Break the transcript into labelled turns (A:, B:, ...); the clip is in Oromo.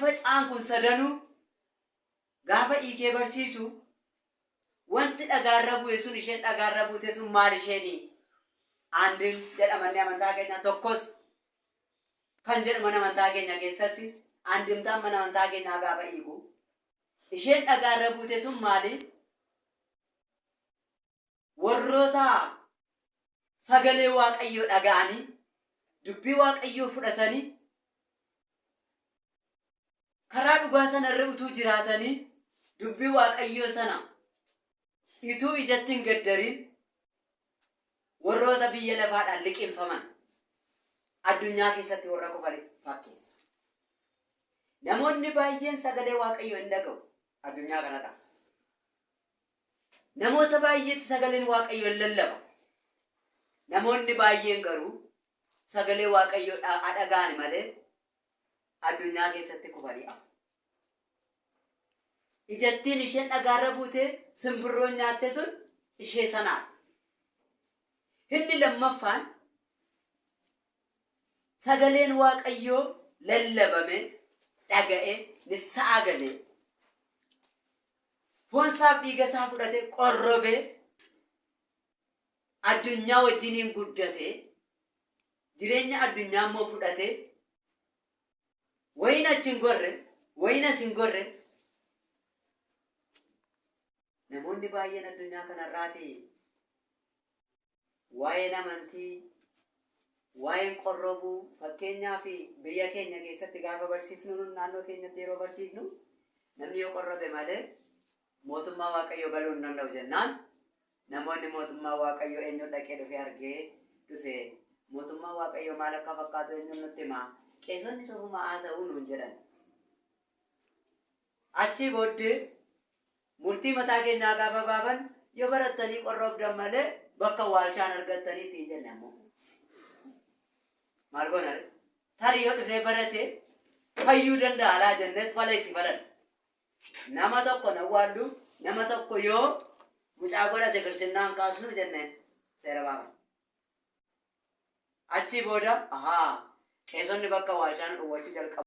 A: facaan kun sadanuu gaafa dhiikee barsiisu wanti dhagaarra bu'e sun isheen dhagaarra buute sun maal isheenii aandiin jedhamanni amantaa keenya tokkos kan jedhaman amantaa keenya keessatti aandimtaan mana amantaa keenyaa gaafa dhiigu isheen dhagaarra buute sun maali warroota sagalee waaqayyoo dhaga'anii dubbii waaqayyoo fudhatanii karaa dhugaa sanarra utuu jiraatanii dubbii waaqayyoo sana ituu ijatti hin gaddarin warroota biyya lafaadhaan liqinfaman addunyaa keessatti warra kufan fakkeessa. Namoonni baay'een sagalee waaqayyoo hin dhaga'u addunyaa kanarra. Namoota baay'eetti sagaleen waaqayyoo hin lallaba. Namoonni baay'een garuu sagalee waaqayyoo dhaga'an malee addunyaa keessatti kufanii hafu. Ijattiin isheen dhagaarra buutee simbirroon nyaatte sun ishee sanaadha. Inni lammaffaan sagaleen waaqayyoo lallabame dhaga'e nissaa galee foonsaaf dhiiga isaa fudhatee qorrobee addunyaa wajjiniin guddatee jireenya addunyaa immoo fudhatee wayina achi hin gorre wayina as hin gorre namoonni baay'een addunyaa kanarraati waa'een amantii waa'een qorrobuu fakkeenyaa fi biyya keenya keessatti gaafa barsiisnu naannoo keenyatti yeroo barsiisnu namni yoo qorrobe malee mootummaa waaqayyoo galuu hin danda'u jennaan namoonni mootummaa waaqayyoo eenyu dhaqee dhufee argee dhufee mootummaa waaqayyoo maal akka fakkaatu eenyu nutti himaa qeesonni sofuma haasa'uu nuun jedhan. Achii booddee murtii mataa keenyaa gaafa baaban yoo barattanii qorrobdan malee bakka waalshaan argattanii ittiin jenne ammoo. Maal goona tarii yoo dhufee barate fayyuu danda'a laa jenneet fala itti badan. Nama tokko nawwaaddu nama tokko yoo mucaa godhate kirsinnaan kaasnu jenneen seera baaban. Achii booda qeesonni bakka waalshaan dhowwachuu jalqabu.